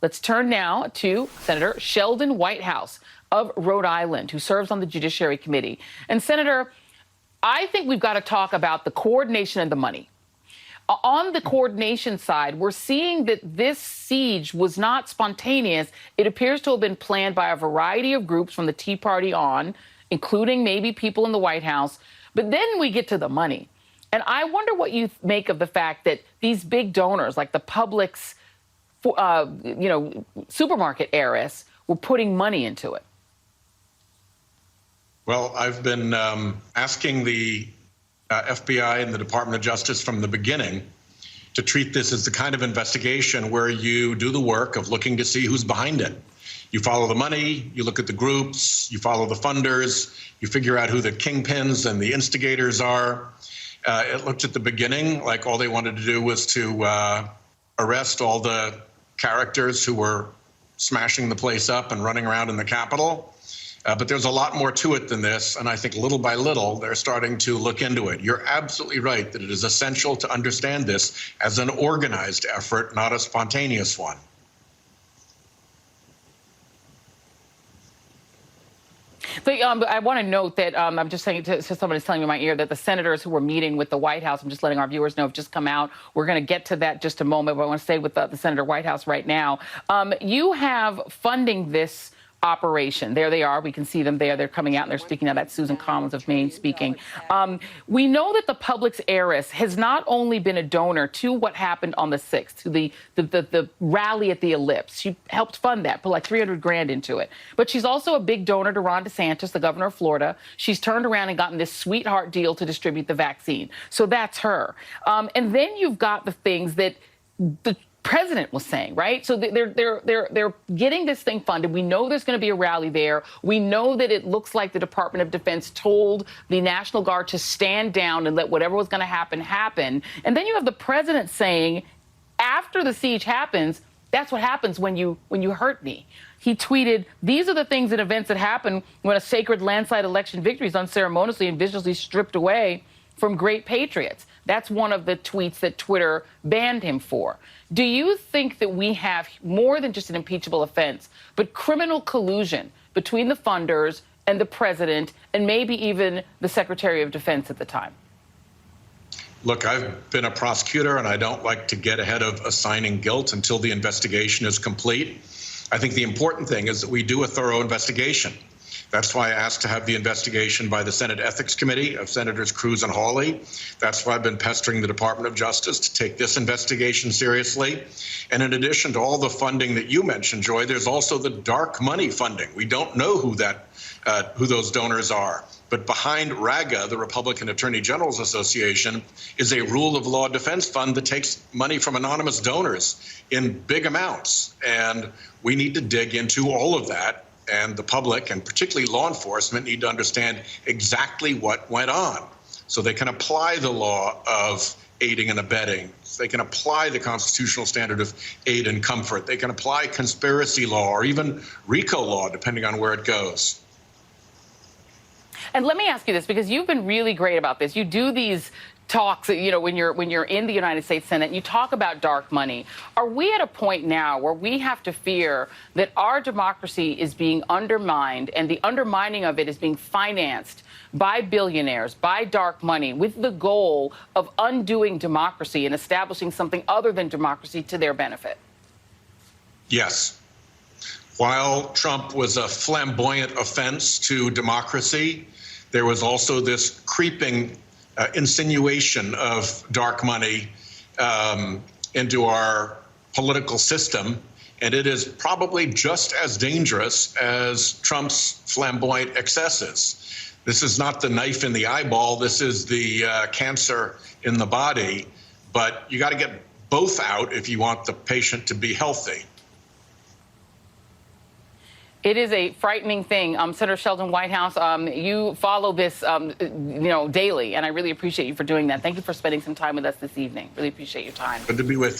Let's turn now to Senator Sheldon Whitehouse of Rhode Island, who serves on the Judiciary Committee. And Senator, I think we've got to talk about the coordination and the money. On the coordination side, we're seeing that this siege was not spontaneous. It appears to have been planned by a variety of groups from the Tea Party on, including maybe people in the White House. But then we get to the money. And I wonder what you make of the fact that these big donors, like the Publix, supermarket heiress, were putting money into it. Well, I've been asking the FBI and the Department of Justice from the beginning to treat this as the kind of investigation where you do the work of looking to see who's behind it. You follow the money, you look at the groups, you follow the funders, you figure out who the kingpins and the instigators are. It looked at the beginning like all they wanted to do was to arrest all the characters who were smashing the place up and running around in the Capitol. But there's a lot more to it than this, and I think little by little they're starting to look into it. You're absolutely right that it is essential to understand this as an organized effort, not a spontaneous one. But I want to note that I'm just saying to somebody's telling me in my ear that the senators who were meeting with the White House, I'm just letting our viewers know, have just come out. We're going to get to that just a moment, but I want to stay with the Senator Whitehouse right now. You have funding this operation. There they are. We can see them there. They're coming out and they're speaking now. That's Susan Collins of Maine speaking. We know that the Publix heiress has not only been a donor to what happened on the 6th, to the rally at the Ellipse. She helped fund that, put like $300 grand into it. But she's also a big donor to Ron DeSantis, the governor of Florida. She's turned around and gotten this sweetheart deal to distribute the vaccine. So that's her. And then you've got the things that the president was saying, right? So they're getting this thing funded. We know there's going to be a rally there. We know that it looks like the Department of Defense told the National Guard to stand down and let whatever was going to happen happen. And then you have the president saying, after the siege happens, that's what happens when you hurt me. He tweeted, "These are the things and events that happen when a sacred landslide election victory is unceremoniously and viciously stripped away from great patriots." That's one of the tweets that Twitter banned him for. Do you think that we have more than just an impeachable offense, but criminal collusion between the funders and the president and maybe even the Secretary of Defense at the time? Look, I've been a prosecutor, and I don't like to get ahead of assigning guilt until the investigation is complete. I think the important thing is that we do a thorough investigation. That's why I asked to have the investigation by the Senate Ethics Committee of Senators Cruz and Hawley. That's why I've been pestering the Department of Justice to take this investigation seriously. And in addition to all the funding that you mentioned, Joy, there's also the dark money funding. We don't know who those donors are. But behind RAGA, the Republican Attorney General's Association, is a rule of law defense fund that takes money from anonymous donors in big amounts. And we need to dig into all of that. And the public, and particularly law enforcement, need to understand exactly what went on so they can apply the law of aiding and abetting. So they can apply the constitutional standard of aid and comfort. They can apply conspiracy law or even RICO law, depending on where it goes. And let me ask you this, because you've been really great about this. You do these talks, when you're in the United States Senate, you talk about dark money. Are we at a point now where we have to fear that our democracy is being undermined and the undermining of it is being financed by billionaires, by dark money, with the goal of undoing democracy and establishing something other than democracy to their benefit? Yes. While Trump was a flamboyant offense to democracy, there was also this creeping insinuation of dark money into our political system, and it is probably just as dangerous as Trump's flamboyant excesses. This is not the knife in the eyeball, this is the cancer in the body, but you got to get both out if you want the patient to be healthy. It is a frightening thing. Senator Sheldon Whitehouse, you follow this, daily, and I really appreciate you for doing that. Thank you for spending some time with us this evening. Really appreciate your time. Good to be with you.